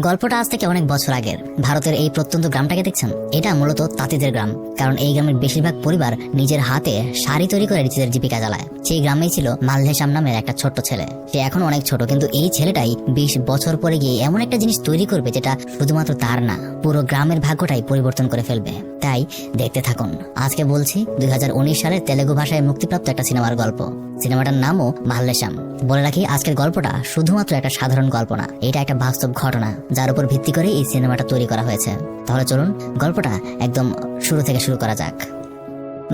গল্পটা আজ থেকে অনেক বছর আগের। ভারতের এই প্রত্যন্ত গ্রামটাকে দেখছেন, এটা মূলত তাঁতিদের গ্রাম। কারণ এই গ্রামের বেশিরভাগ পরিবার নিজের হাতে শাড়ি তৈরি করে নিজেদের জীবিকা চালায়। সেই গ্রামেই ছিল মাল্লেশাম নামের একটা ছোট্ট ছেলে। সে এখন অনেক ছোট, কিন্তু এই ছেলেটাই 20 বছর পরে গিয়ে এমন একটা জিনিস তৈরি করবে যেটা শুধুমাত্র তার না, পুরো গ্রামের ভাগ্যটাই পরিবর্তন করে ফেলবে। তাই দেখতে থাকুন। আজকে বলছি 2019 সালে তেলেগু ভাষায় মুক্তিপ্রাপ্ত একটা সিনেমার গল্প। সিনেমাটার নামও মাল্লেশাম। বলে রাখি, আজকের গল্পটা শুধুমাত্র একটা সাধারণ গল্প না, এটা একটা বাস্তব ঘটনা যার উপর ভিত্তি করে এই সিনেমাটা তৈরি করা হয়েছে। তাহলে চলুন গল্পটা একদম শুরু থেকে শুরু করা যাক।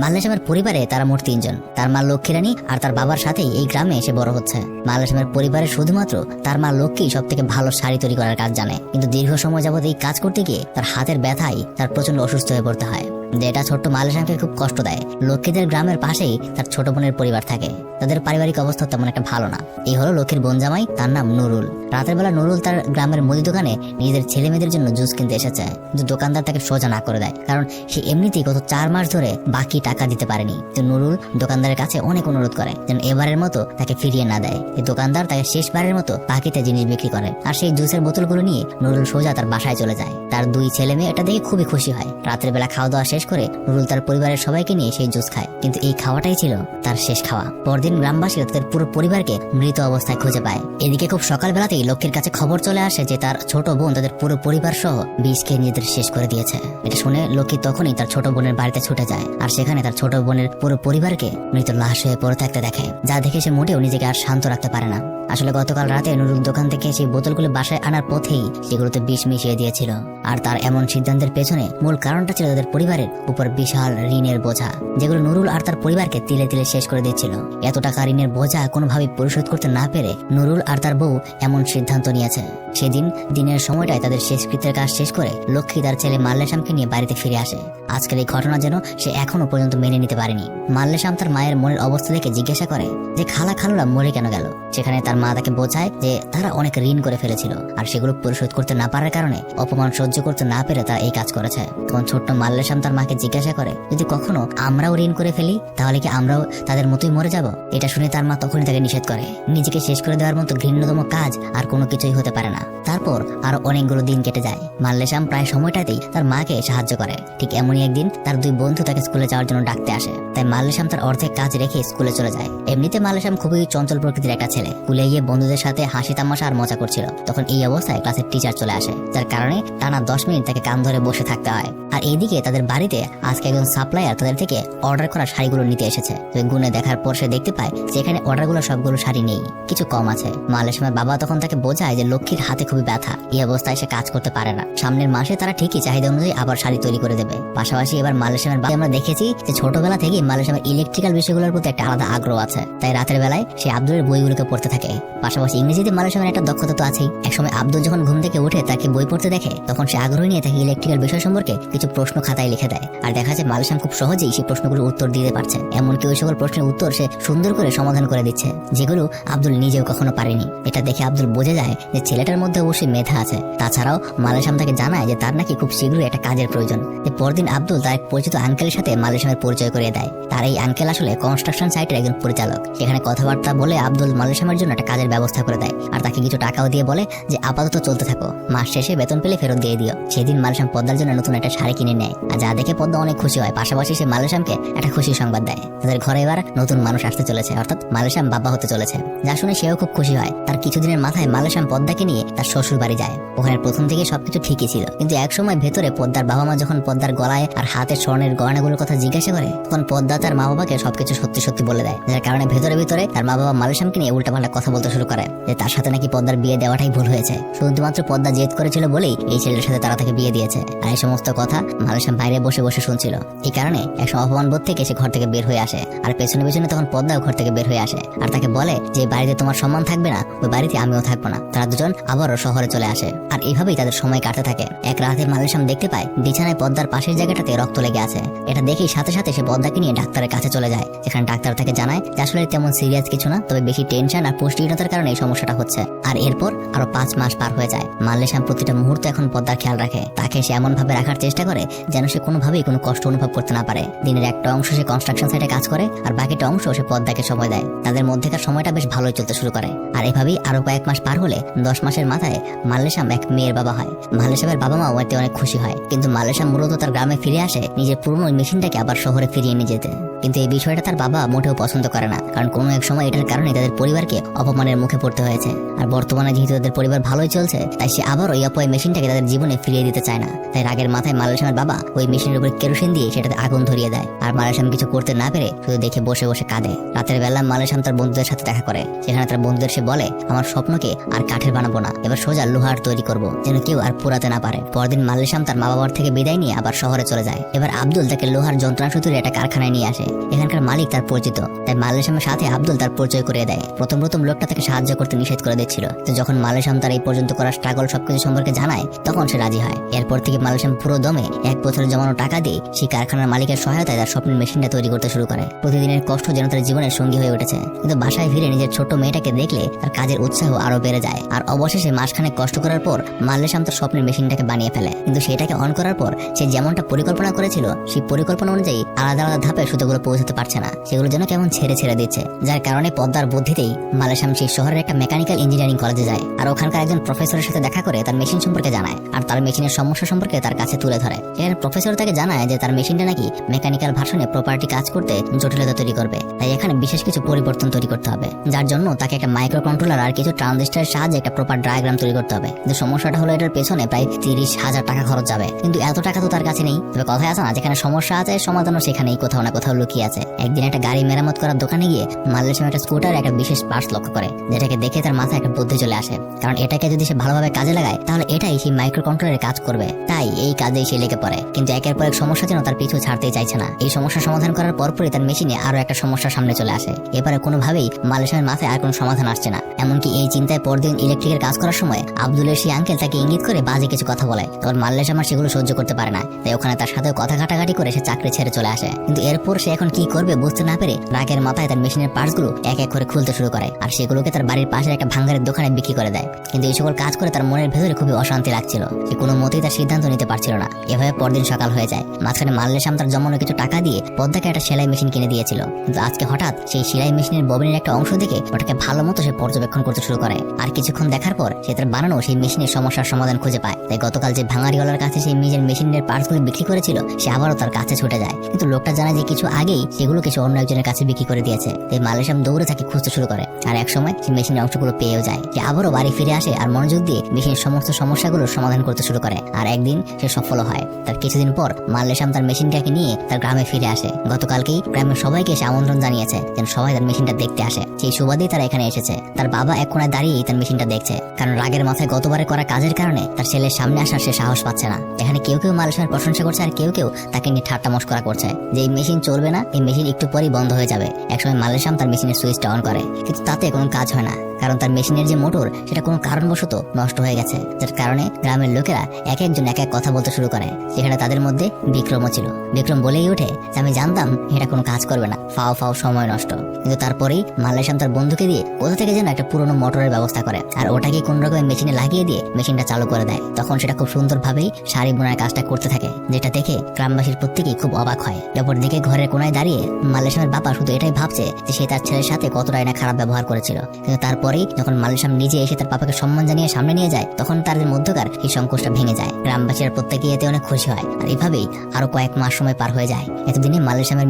মাল্লেশামের পরিবারে তারা মোট 3 জন। তার মা লক্ষ্মী রানী আর তার বাবার সাথেই এই গ্রামে এসে বড় হচ্ছে। মাল্লেশামের পরিবারে শুধুমাত্র তার মা লক্ষ্মী সব থেকে ভালো শাড়ি তৈরি করার কাজ জানে, কিন্তু দীর্ঘ সময় যাবত এই কাজ করতে গিয়ে তার হাতের ব্যথায় তার প্রচন্ড অসুস্থ হয়ে পড়তে হয়, যেটা ছোট্ট মাল্লেশামকে খুব কষ্ট দেয়। লক্ষ্মীদের গ্রামের পাশেই তার ছোট বোনের পরিবার থাকে। তাদের পারিবারিক অবস্থা তেমন একটা ভালো না। এই হলো লক্ষ্মীর বোন জামাই, তার নাম নুরুল। রাতের বেলা নুরুল তার গ্রামের মুদি দোকানে নিজেদের ছেলে মেয়েদের জন্য জুস কিনতে এসেছে, কিন্তু দোকানদার তাকে সোজা না করে দেয়, কারণ সে এমনিতেই গত 4 মাস ধরে বাকি টাকা দিতে পারেনি। তো নুরুল দোকানদারের কাছে অনেক অনুরোধ করে যেন এবারের মতো তাকে ফিরিয়ে না দেয়। এই দোকানদার তাকে শেষবারের মতো বাকিতে জিনিস বিক্রি করে, আর সেই জুসের বোতলগুলো নিয়ে নুরুল সোজা তার বাসায় চলে যায়। তার 2 ছেলে মেয়ে এটা দেখে খুবই খুশি হয়। রাতের বেলা খাওয়া দাওয়া শেষ করে নুরুল তার পরিবারের সবাইকে নিয়ে সেই জুস খায়, কিন্তু এই খাওয়াটাই ছিল তার শেষ খাওয়া। পরদিন গ্রামবাসীরা তাদের পুরো পরিবারকে মৃত অবস্থায় খুঁজে পায়। এদিকে খুব সকালবেলাতেই লক্ষ্মীর কাছে খবর চলে আসে যে তার ছোট বোন তাদের পুরো পরিবার সহ বিষ খেয়ে নিজেদের শেষ করে দিয়েছে। এটা শুনে লক্ষ্মী তখনই তার ছোট বোনের বাড়িতে ছুটে যায়, আর সেখানে তার ছোট বোনের পুরো পরিবারকে মৃত লাশ হয়ে পড়ে থাকতে দেখে, যা দেখে সে মোটেও নিজেকে আর শান্ত রাখতে পারে না। আসলে গতকাল রাতে নুরুল দোকান থেকে সেই বোতলগুলো বাসায় আনার পথেই সেগুলোতে বিষ মিশিয়ে দিয়েছিল। আর তার এমন সিদ্ধান্তের পেছনে মূল কারণটা ছিল তাদের পরিবারের উপর বিশাল ঋণের বোঝা, যেগুলো নুরুল আর তার পরিবারকে তিলে তিলে শেষ করে দিচ্ছিল। এত টাকা ঋণের বোঝা কোনোভাবেই পরিশোধ করতে না পেরে নুরুল আর তার বউ এমন সিদ্ধান্ত নিয়েছে। সেদিন দিনের সময়টায় তাদের শেষকৃত্যের কাজ শেষ করে লক্ষ্মী তার ছেলে মাল্লেশামকে নিয়ে বাড়িতে ফিরে আসে। আজকের এই ঘটনা যেন সে এখনো পর্যন্ত মেনে নিতে পারেনি। মাল্লেশাম তার মায়ের মনের অবস্থা দেখে জিজ্ঞাসা করে যে খালুরা মরে কেন গেল। সেখানে তার মা তাকে বোঝায় যে তারা অনেক ঋণ করে ফেলেছিল, আর সেগুলো পরিশোধ করতে না পারার কারণে অপমান সহ্য করতে না পেরে তারা এই কাজ করেছে। তখন ছোট্ট মাল্লেশাম তার মাকে জিজ্ঞাসা করে, যদি কখনো আমরাও ঋণ করে ফেলি তাহলে কি আমরাও তাদের মতোই মরে যাব? এটা শুনে তার মা তখনই তাকে নিষেধ করে। নিজেকে শেষ করে দেওয়ার মতো ঘৃণ্যতম কাজ আর কোনো কিছুই হতে পারে না। তারপর আরো অনেকগুলো দিন কেটে যায়। মাল্লেশাম প্রায় সময়টাতেই তার মাকে সাহায্য করে। ঠিক এমনই একদিন তার 2 বন্ধু তাকে স্কুলে যাওয়ার জন্য ডাকতে আসে, তাই মাল্লেশাম তার অর্ধেক কাজ রেখে স্কুলে চলে যায়। এমনিতে মাল্লেশাম খুবই চঞ্চল প্রকৃতির একটা ছেলে। স্কুলে গিয়ে বন্ধুদের সাথে হাসি তামাশা আর মজা করছিল। তখন এই অবস্থায় ক্লাসের টিচার চলে আসে, যার কারণে টানা 10 মিনিট তাকে কান ধরে বসে থাকতে হয়। আর এইদিকে তাদের বাড়িতে আজকে একজন সাপ্লায়ার তাদের থেকে অর্ডার করা শাড়িগুলো নিতে এসেছে। তো গুনে দেখার পর সে দেখতে পায় যে এখানে অর্ডারগুলো সবগুলো শাড়ি নেই, কিছু কম আছে। মাল্লেশামের বাবা তখন তাকে বোঝায় যে লক্ষ্মীর হাতে খুবই ব্যথা, এই অবস্থায় সে কাজ করতে পারে না। সামনের মাসে তারা ঠিকই চাহিদা অনুযায়ী আবার শাড়ি তৈরি করে দেবে। পাশাপাশি এবার মাল্লেশামের বাবা আমরা দেখেছি যে ছোটবেলা থেকেই মাল্লেশামের ইলেকট্রিক্যাল বিষয়গুলোর প্রতি একটা আলাদা আগ্রহ আছে, তাই রাতের বেলায় সে আব্দুলের বইগুলোকে পড়তে থাকে। পাশাপাশি ইংরেজিতে মাল্লেশামের একটা দক্ষতা তো আছেই। একসময় আব্দুল যখন ঘুম থেকে উঠে তাকে বই পড়তে দেখে, তখন সে আগ্রহ নিয়ে তাকে ইলেকট্রিক্যাল বিষয় সম্পর্কে কিছু প্রশ্ন খাতায় লিখে দেয়। আর দেখা যায় মাল্লেশাম খুব সহজেই সেই প্রশ্নগুলোর উত্তর দিতে পারছে। এমনকি ওই সকল প্রশ্নের উত্তর সে সুন্দর করে সমাধান করে দিচ্ছে, যেগুলো আব্দুল নিজেও কখনো পারেনি। এটা দেখে আব্দুল বুঝে যায় যে ছেলেটার মধ্যে অবশ্যই মেধা আছে। তাছাড়াও মাল্লেশাম তাকে জানায় যে তার নাকি খুব শীঘ্রই একটা কাজের প্রয়োজন। পরদিন আব্দুল তার এক পরিচিত আঙ্কেলের সাথে মাল্লেশামের পরিচয় করিয়ে দেয়। তার এই আঙ্কেল আসলে কনস্ট্রাকশন সাইটের একজন পরিচালক। সেখানে কথাবার্তা বলে আব্দুল মাল্লেশামের জন্য একটা কাজের ব্যবস্থা করে দেয়, আর তাকে কিছু টাকাও দিয়ে বলে যে আপাতত চলতে থাকো, মাস শেষে বেতন পেলে ফেরত দিয়ে দিও। সেদিন মাল্লেশাম পদ্মার জন্য নতুন একটা শাড়ি কিনে নেয়, আর যা দেখে পদ্মা অনেক খুশি হয়। পাশাপাশি সে মাল্লেশামকে একটা খুশি সংবাদ দেয়, তাদের ঘরে এবার নতুন মানুষ আসতে চলেছে, অর্থাৎ মাল্লেশাম বাবা হতে চলেছে। যা শুনে সেও খুব খুশি হয়। তার কিছুদিনের মাথায় মাল্লেশাম পদ্মাকে নিয়ে তার শ্বশুর বাড়ি যায়। ওখানে প্রথম থেকে সবকিছু ঠিকই ছিল, কিন্তু এক সময় ভেতরে পদ্মার বাবা মা যখন পদ্মার গলায় আর হাতে স্বর্ণের গয়নাগুলোর কথা জিজ্ঞাসা করে, তখন পদ্মা তার মা বাবাকে সবকিছু সত্যি সত্যি বলে দেয়। যার কারণে ভেতরে ভিতরে তার মা বাবা মাল্লেশামকে নিয়ে উল্টাপাল্টা কথা বলতে শুরু করে যে তার সাথে নাকি পদ্মার বিয়ে দেওয়াটাই ভুল হয়েছে, শুধুমাত্র পদ্মা জেদ করেছিল বলেই এই ছেলের সাথে তারা তাকে বিয়ে দিয়েছে। আর এই সমস্ত কথা মাল্লেশাম বাইরে বসে বসে শুনছিল। এই কারণে একসময় অপমান বোধ থেকে সে ঘর থেকে বের হয়ে আসে, আর পেছনে পেছনে তখন পদ্মাও ঘর থেকে বের হয়ে আসে, আর তাকে বলে যে বাড়িতে তোমার সম্মান থাকবে না, ওই বাড়িতে আমিও থাকবো না। তারা দুজন আবারও শহরে চলে আসে, আর এইভাবেই তাদের সময় কাটতে থাকে। এক রাতে মাল্লেশাম দেখতে পায় বিছানায় পদ্মার পাশের জায়গাটাতে রক্ত লেগে আছে। এটা দেখেই সাথে সাথে সে পদ্মাকে নিয়ে ডাক্তারের কাছে চলে যায়, যেখানে ডাক্তার তাকে জানায় যে আসলে তেমন সিরিয়াস কিছু না, তবে বেশি টেনশন আর পুষ্টিহীনতার কারণে এই সমস্যাটা হচ্ছে। আর এরপর আরো 5 মাস পার হয়ে যায়। মাল্লেশাম প্রতিটা মুহূর্তে এখন পদ্মার খেয়াল রাখে। তাকে সে এমন ভাবে রাখার চেষ্টা করে যেন সে কোনোভাবে কোনোভাবেই কোনো কষ্ট অনুভব করতে না পারে। দিনের একটা অংশ সে কনস্ট্রাকশন সাইটে কাজ করে, আর বাকিটা অংশ সে পদ্মাকে সময় দেয়। তাদের মধ্যেকার সময়টা বেশ ভালোই চলতে শুরু করে। আর এভাবেই আরো কয়েক মাস পার হলে 10 মাসের মাথায় মাল্লেশাম এক মেয়ের বাবা হয়। মাল্লেশামের বাবা মাও এতে অনেক খুশি হয়, কিন্তু মাল্লেশাম মূলত তার গ্রামে ফিরে আসে নিজের পুরনো মেশিনটাকে আবার শহরে ফিরিয়ে নিয়ে যেতে। কিন্তু এই বিষয়টা তার বাবা মোটেও পছন্দ করে না, কারণ কোনো এক সময় এটার কারণে তাদের পরিবারকে অপমানের মুখে পড়তে হয়েছে। আর বর্তমানে যেহেতু তাদের পরিবার ভালোই চলছে, তাই সে আবার ওই অপয় মেশিনটাকে তাদের জীবনে ফিরিয়ে দিতে চায় না। তাই রাগের মাথায় মাল্লেশামের বাবা ওই মেশিনের উপর কেরোসিন দিয়ে সেটাতে আগুন ধরিয়ে দেয়। আর মাল্লেশাম কিছু করতে না পেরে শুধু দেখে বসে বসে কাঁদে। রাতের বেলা মাল্লেশাম তার বন্ধুদের সাথে দেখা করে, সেখানে তার বন্ধুদের সে বলে, আমার স্বপ্নকে আর কাঠের বানাবো না, এবার সোজা লোহার তৈরি করব, যেন কেউ আর পুরাতে না পারে। পরদিন মাল্লেশাম তার মা বাবার থেকে বিদায় নিয়ে আবার শহরে চলে যায়। এবার আব্দুল তাকে লোহার যন্ত্রাংশ তৈরি একটা কারখানায় নিয়ে আসে। এখানকার মালিক তার পরিচিত, তাই মাল্লেশামের সাথে আব্দুল তার পরিচয় করিয়ে দেয়। প্রথম লোকটা তাকে সাহায্য করতে নিষেধ করে দিচ্ছিল, তো যখন মাল্লেশাম তার এই পর্যন্ত করা স্ট্রাগল সবকিছু সম্পর্কে জানায়, তখন সে রাজি হয়। এরপর থেকে মাল্লেশাম পুরো দমে 1 বছরের জমানো টাকা দিয়ে সেই কারখানার মালিকের সহায়তায় তার স্বপ্নের মেশিনটা তৈরি করতে শুরু করে। প্রতিদিনের কষ্ট যেন তার জীবনের সঙ্গী হয়ে উঠেছে। কিন্তু বাসায় ফিরে নিজের ছোট মেয়েটাকে দেখলে তার কাজের উৎসাহ আরো বেড়ে যায়। আর অবশেষে মাসখানেক কষ্ট করার পর মাল্লেশাম তার স্বপ্নের মেশিনটাকে বানিয়ে ফেলে। কিন্তু সেটাকে অন করার পর সে যেমনটা পরিকল্পনা করেছিল, সেই পরিকল্পনা অনুযায়ী আলাদা আলাদা ধাপে সুতোগুলো পৌঁছাতে পারছে না। সেগুলো যেন কেমন ছেড়ে ছেড়ে দিচ্ছে, যার কারণে পদ্মার বুদ্ধিতেই মাল্লেশাম সেই শহরের একটা মেকানিক্যাল ইঞ্জিনিয়ারিং কলেজে যায়। আর ওখানকার একজন প্রফেসরের সাথে দেখা করে তার মেশিন সম্পর্কে জানায়, আর তার মেশিনের সমস্যা সম্পর্কে তার কাছে তুলে ধরে। এখানে প্রফেসর তাকে জানায় যে তার মেশিনটা নাকি মেকানিক্যাল ভার্সনে প্রপার্টি কাজ করতে জটিলতা তৈরি করবে, তাই এখানে বিশেষ কিছু পরিবর্তন তৈরি করতে হবে, যার জন্য তাকে একটা মাইক্রো কন্ট্রোলার আর কিছু ট্রানজিস্টারের সাহায্যে একটা প্রপার ডায়াগ্রাম তৈরি করতে হবে। কিন্তু সমস্যাটা হলো এটার পেছনে প্রায় 30,000 টাকা খরচ যাবে। কিন্তু এত টাকা তো তার কাছে নেই। তবে কথায় আছে না, যেখানে সমস্যা আছে সমাধানও সেখানেই কোথাও না কোথাও লুকিয়ে আছে। একদিন একটা গাড়ি মেরামত করার দোকানে গিয়ে মাল্লেশাম একটা স্কুটার একটা বিশেষ পার্টস লক্ষ্য করে, যেটাকে দেখে তার মাথায় একটা বুদ্ধি চলে আসে। কারণ এটাকে যদি সে ভালোভাবে কাজে লাগায়, তাহলে এটাই সেই মাইক্রো কন্ট্রোলারের কাজ করবে। তাই এই কাজেই সে লেগে পড়ে। কিন্তু একের পর এক সমস্যা যেন তার পিছু ছাড়তেই চাইছে না। এই সমস্যা সমাধান করার পরপরই তার মেশিনে আরো একটা সমস্যা সামনে চলে আসে। এবারে কোনোভাবেই মাল্লেশামের মাথায় আর কোনো সমাধান আসছে না। এমনকি এই চিন্তায় পরদিন ইলেকট্রিকের কাজ করার সময় আব্দুলের সেই আঙ্কেল তাকে ইঙ্গিত করে বাজে কিছু কথা বলে। তখন মাল্লেশাম আর সেগুলো সহ্য করতে পারে না, তাই ওখানে তার সাথে কথা ঘাটাঘাটি করে সে চাকরি ছেড়ে চলে আসে। কিন্তু এরপর সে এখন কি করবে বুঝতে না পেরে রাগের মাথায় তার মেশিনের পার্টস গুলো এক এক করে খুলতে শুরু করে, আর সেগুলোকে তার বাড়ির পাশের একটা ভাঙ্গারের দোকানে বিক্রি করে দেয়। কিন্তু এই সকল কাজ করে তার মনের ভেতরে খুবই অশান্তি লাগছিল। সে কোনো মতেই তার সিদ্ধান্ত নিতে পারছিল না। এভাবে পরদিন সকাল হয়ে যায়। মাঝখানে মাল্লেশাম তার জমানো কিছু টাকা দিয়ে পদ্মাকে একটা সেলাই মেশিন কিনে দিয়েছিল। কিন্তু আজকে হঠাৎ সেই সেলাই মেশিনের ববিনের একটা অংশ দেখে ওটাকে ভালো মতো সে পর্যবেক্ষণ করতে শুরু করে। আর কিছুক্ষণ দেখার পর সে তার বানানো সেই মেশিনের সমস্যার সমাধান খুঁজে পায়। তাই গতকাল যে ভাঙারিওয়ালার কাছে সেই নিজের মেশিনের পার্টসগুলো বিক্রি করেছিল, সে আবারও তার কাছে ছুটে যায়। কিন্তু লোকটা জানায় যে কিছু আগেই সেগুলো কিছু অন্য একজনের কাছে বিক্রি করে দিয়েছে। তাই মাল্লেশাম দৌড়ে তাকে খুঁজতে শুরু করে। আর এক সময় সে মেশিনের অংশগুলো পেয়েও যায়। সে আবারও বাড়ি ফিরে আসে আর মনোযোগ দিয়ে মেশিনের সমস্ত সমস্যাগুলোর সমাধান করতে শুরু করে। আর একদিন সে সফল হয়। তার কিছুদিন পর মাল্লেশাম তার মেশিনটাকে নিয়ে তার গ্রামে ফিরে আসে। গতকালকেই গ্রামের সবাইকে এসে আমন্ত্রণ জানিয়েছে যেন সবাই তার মেশিনটা দেখতে আসে। সেই সুবাদেই তারা এখানে এসেছে। তার বাবা এক কোণায় দাঁড়িয়েই তার মেশিনটা দেখছে, কারণ রাগের মাথায় গতবারে করা কাজের কারণে তার ছেলের সামনে আসার সে সাহস পাচ্ছে না। এখানে কেউ কেউ মাল্লেশামের প্রশংসা করছে, আর কেউ কেউ তাকে নিয়ে ঠাট্টা মশকরা করছে যে এই মেশিন চলবে না, এই মেশিন একটু পরেই বন্ধ হয়ে যাবে। একসময় মাল্লেশাম তার মেশিনের সুইচটা অন করে, কিন্তু তাতে কোনো কাজ হয় না, কারণ তার মেশিনের যে মোটর সেটা কোনো কারণবশত নষ্ট হয়ে গেছে। যার কারণে গ্রামের লোকেরা এক একজন এক এক কথা বলতে শুরু করে। সেখানে তাদের মধ্যে বিক্রমও ছিল। বিক্রম বলেই ওঠে যে আমি জানতাম এটা কোনো কাজ করবে না, ফাও ফাও সময় নষ্ট। কিন্তু তারপরেই মাল্লেশাম তার বন্ধুকে দিয়ে কোথা থেকে যেন একটা পুরোনো মোটরের ব্যবস্থা করে, আর ওটাকে কোন রকমের মেশিনে লাগিয়ে দিয়ে মেশিনটা চালু করে দেয়। তখন সেটা খুব সুন্দরভাবেই শাড়ি বোনার কাজটা করতে থাকে, যেটা দেখে গ্রামবাসীর প্রত্যেকেই খুব অবাক হয়। অপরদিকে ঘরের কোনায় দাঁড়িয়ে মাল্লেশামের বাবা শুধু এটাই ভাবছে যে সে তার ছেলের সাথে কতটাই না খারাপ ব্যবহার করেছিল। কিন্তু তারপরেই যখন মাল্লেশাম নিজে এসে তার বাবাকে সম্মান জানিয়ে সামনে নিয়ে যায়, তখন তাদের মধ্যকার এই সংকোচটা ভেঙে যায়। গ্রামবাসীরা প্রত্যেকেই এতে অনেক খুশি হয়। আর এভাবেই আরো কয়েক মাস সময় পার হয়ে যায়। এতদিনে মাল্লেশামের